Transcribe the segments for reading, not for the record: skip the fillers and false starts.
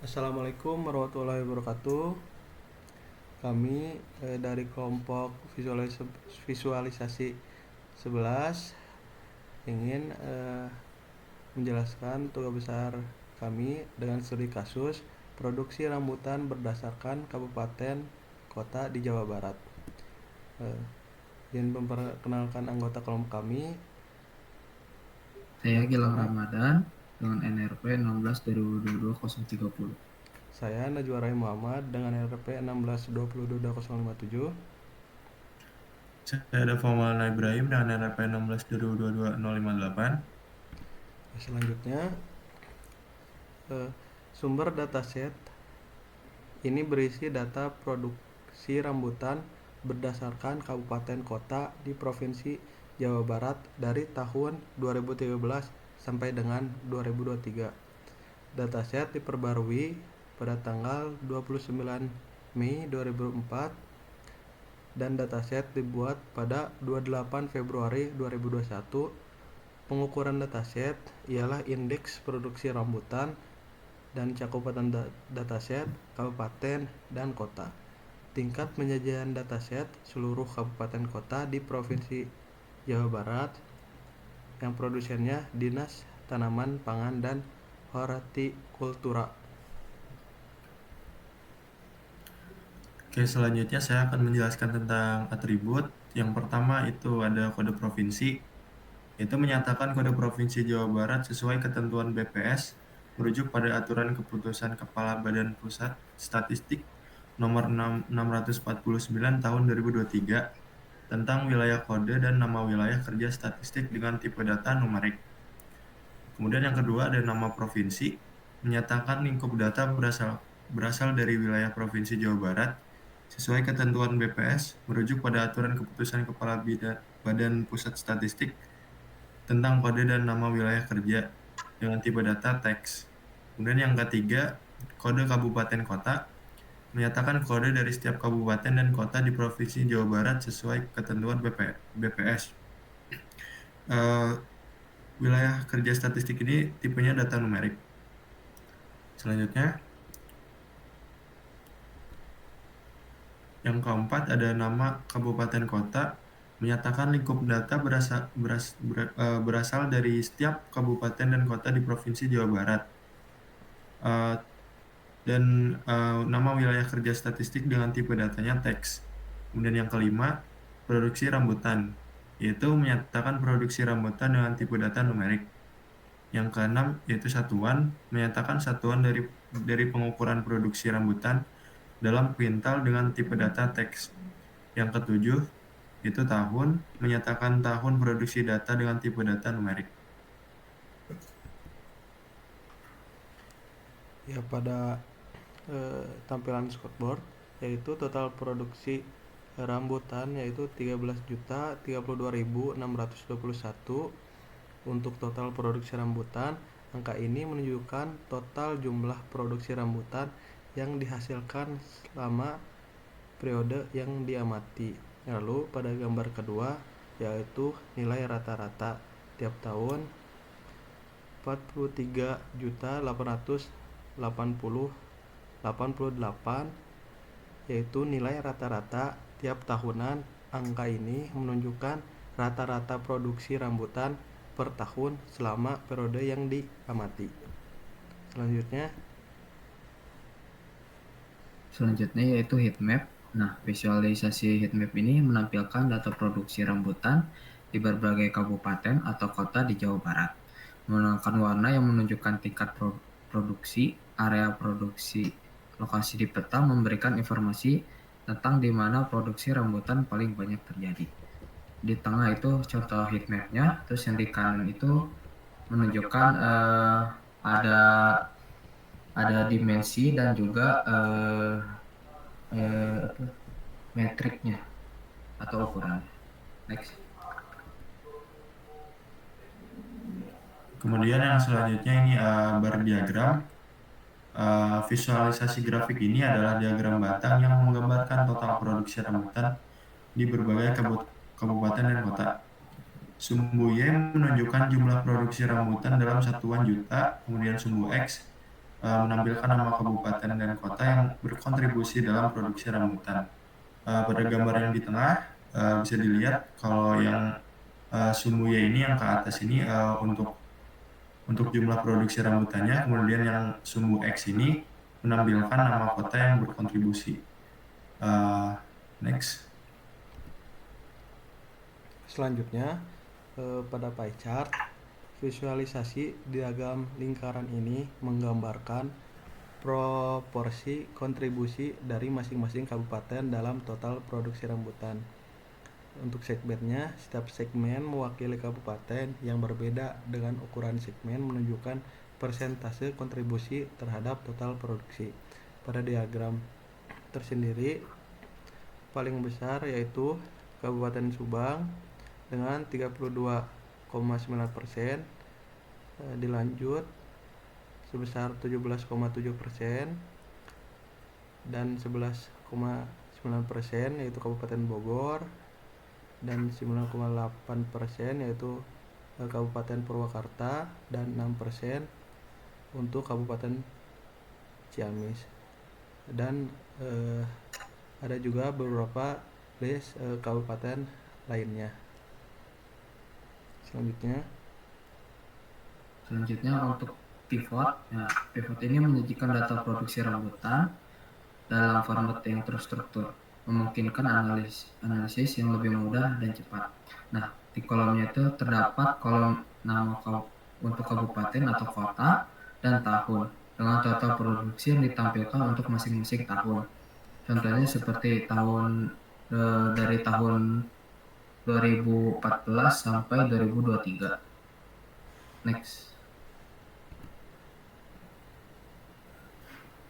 Assalamualaikum warahmatullahi wabarakatuh. Kami dari kelompok visualisasi 11 ingin menjelaskan tugas besar kami dengan studi kasus produksi rambutan berdasarkan kabupaten kota di Jawa Barat. Ingin memperkenalkan anggota kelompok kami. Saya Gilang Ramadan dengan NRP 16/2022-030. Saya Najwa Rahim Muhammad dengan NRP 16/2022-057. Saya ada Maulana Ibrahim dengan NRP 16/2022-058. Selanjutnya, sumber dataset ini berisi data produksi rambutan berdasarkan kabupaten kota di Provinsi Jawa Barat dari tahun 2013 sampai dengan 2023. Dataset diperbarui pada tanggal 29 Mei 2004 dan dataset dibuat pada 28 Februari 2021. Pengukuran dataset ialah indeks produksi rambutan dan cakupan dataset kabupaten dan kota. Tingkat penyajian dataset seluruh kabupaten kota di Provinsi Jawa Barat yang produsennya Dinas Tanaman Pangan dan Hortikultura. Oke, selanjutnya saya akan menjelaskan tentang atribut. Yang pertama itu ada kode provinsi. Itu menyatakan kode provinsi Jawa Barat sesuai ketentuan BPS merujuk pada aturan keputusan Kepala Badan Pusat Statistik nomor 649 tahun 2023 tentang wilayah kode dan nama wilayah kerja statistik dengan tipe data numerik. Kemudian yang kedua ada nama provinsi, menyatakan lingkup data berasal dari wilayah Provinsi Jawa Barat sesuai ketentuan BPS merujuk pada aturan keputusan Kepala Badan Pusat Statistik tentang kode dan nama wilayah kerja dengan tipe data teks. Kemudian yang ketiga, kode kabupaten kota, menyatakan kode dari setiap kabupaten dan kota di Provinsi Jawa Barat sesuai ketentuan BPS. Wilayah kerja statistik ini tipenya data numerik. Selanjutnya, yang keempat ada nama kabupaten kota, menyatakan lingkup data berasal dari setiap kabupaten dan kota di Provinsi Jawa Barat. Dan nama wilayah kerja statistik dengan tipe datanya teks. Kemudian yang kelima, produksi rambutan, yaitu menyatakan produksi rambutan dengan tipe data numerik. Yang keenam yaitu satuan, menyatakan satuan dari pengukuran produksi rambutan dalam kuintal dengan tipe data teks. Yang ketujuh itu tahun, menyatakan tahun produksi data dengan tipe data numerik. Ya, pada tampilan scoreboard yaitu total produksi rambutan yaitu 13.032.621. Untuk total produksi rambutan, angka ini menunjukkan total jumlah produksi rambutan yang dihasilkan selama periode yang diamati. Lalu pada gambar kedua yaitu nilai rata-rata tiap tahun 43.888, yaitu nilai rata-rata tiap tahunan. Angka ini menunjukkan rata-rata produksi rambutan per tahun selama periode yang diamati. Selanjutnya yaitu heatmap. Nah, visualisasi heatmap ini menampilkan data produksi rambutan di berbagai kabupaten atau kota di Jawa Barat. Menggunakan warna yang menunjukkan tingkat produksi, area produksi, lokasi di peta memberikan informasi tentang di mana produksi rambutan paling banyak terjadi. Di tengah itu contoh heatmapnya, terus yang di kanan itu menunjukkan ada dimensi dan juga metriknya atau ukurannya. Next. Kemudian yang selanjutnya ini bar diagram. Visualisasi grafik ini adalah diagram batang yang menggambarkan total produksi rambutan di berbagai kabupaten dan kota. Sumbu Y menunjukkan jumlah produksi rambutan dalam satuan juta, kemudian sumbu X menampilkan nama kabupaten dan kota yang berkontribusi dalam produksi rambutan. Pada gambar yang di tengah bisa dilihat kalau yang sumbu Y ini yang ke atas ini untuk jumlah produksi rambutannya, kemudian yang sumbu X ini menampilkan nama kota yang berkontribusi. Next. Selanjutnya, pada pie chart, visualisasi diagram lingkaran ini menggambarkan proporsi kontribusi dari masing-masing kabupaten dalam total produksi rambutan. Untuk segmennya, setiap segmen mewakili kabupaten yang berbeda dengan ukuran segmen menunjukkan persentase kontribusi terhadap total produksi. Pada diagram tersendiri, paling besar yaitu Kabupaten Subang dengan 32,9%, dilanjut sebesar 17,7% dan 11,9% yaitu Kabupaten Bogor, dan 9,8% yaitu Kabupaten Purwakarta, dan 6% untuk Kabupaten Ciamis. Dan ada juga beberapa list kabupaten lainnya. Selanjutnya untuk pivot, pivot ini menyajikan data produksi rambutan dalam format yang terstruktur, memungkinkan analisis yang lebih mudah dan cepat. Nah, di kolomnya itu terdapat kolom nama untuk kabupaten atau kota dan tahun dengan total produksi yang ditampilkan untuk masing-masing tahun. Contohnya seperti dari tahun 2014 sampai 2023. Next.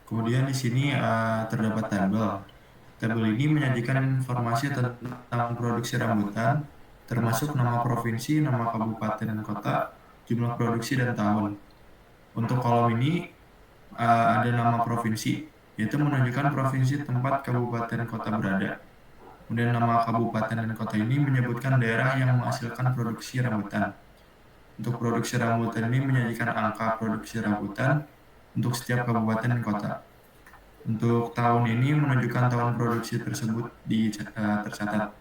Kemudian di sini terdapat tabel. Tabel ini menyajikan informasi tentang produksi rambutan, termasuk nama provinsi, nama kabupaten dan kota, jumlah produksi dan tahun. Untuk kolom ini ada nama provinsi, yaitu menunjukkan provinsi tempat kabupaten kota berada. Kemudian nama kabupaten dan kota ini menyebutkan daerah yang menghasilkan produksi rambutan. Untuk produksi rambutan ini menyajikan angka produksi rambutan untuk setiap kabupaten dan kota. Untuk tahun ini menunjukkan tahun produksi tersebut tercatat.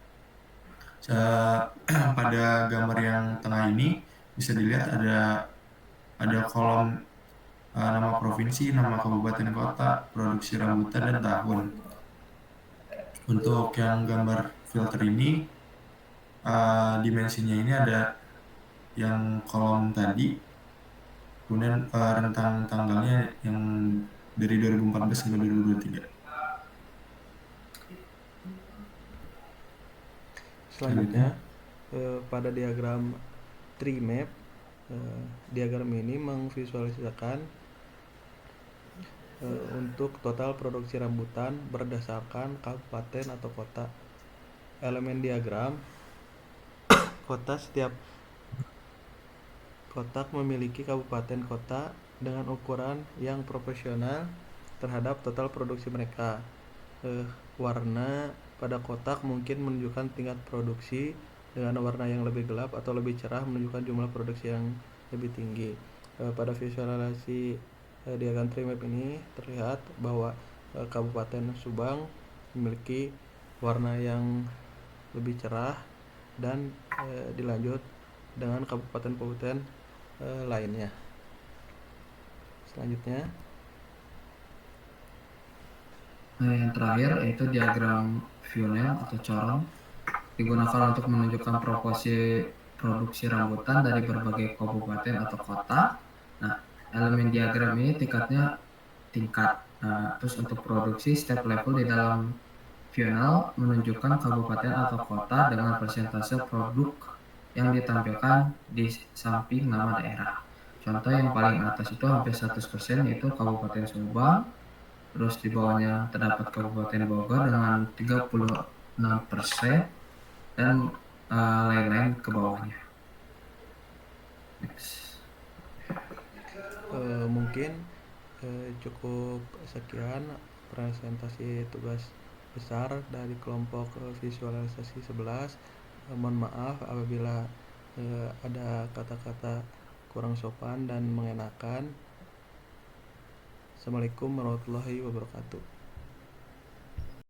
Pada gambar yang tengah ini bisa dilihat ada kolom nama provinsi, nama kabupaten kota, produksi rambutan dan tahun. Untuk yang gambar filter ini dimensinya ini ada yang kolom tadi, kemudian rentang tanggalnya yang dari 2014 sampai 2023. Selanjutnya, pada diagram tree map, diagram ini memvisualisasikan untuk total produksi rambutan berdasarkan kabupaten atau kota. Elemen diagram setiap kotak memiliki kabupaten kota dengan ukuran yang proporsional terhadap total produksi mereka. Warna pada kotak mungkin menunjukkan tingkat produksi, dengan warna yang lebih gelap atau lebih cerah menunjukkan jumlah produksi yang lebih tinggi. Pada visualisasi diagram tree map ini terlihat bahwa Kabupaten Subang memiliki warna yang lebih cerah, dan dilanjut dengan kabupaten-kabupaten lainnya. Selanjutnya, yang terakhir yaitu diagram funnel atau corong, digunakan untuk menunjukkan proporsi produksi rambutan dari berbagai kabupaten atau kota. Nah, elemen diagram ini tingkat. Terus untuk produksi setiap level di dalam funnel menunjukkan kabupaten atau kota dengan persentase produk yang ditampilkan di samping nama daerah. Contoh yang paling atas itu hampir 100% yaitu Kabupaten Subang. Terus di bawahnya terdapat Kabupaten Bogor dengan 36%, dan lain-lain ke bawahnya. Next. Mungkin cukup sekian presentasi tugas besar dari kelompok visualisasi 11. Mohon maaf apabila ada kata-kata kurang sopan dan mengenakan. Assalamualaikum warahmatullahi wabarakatuh.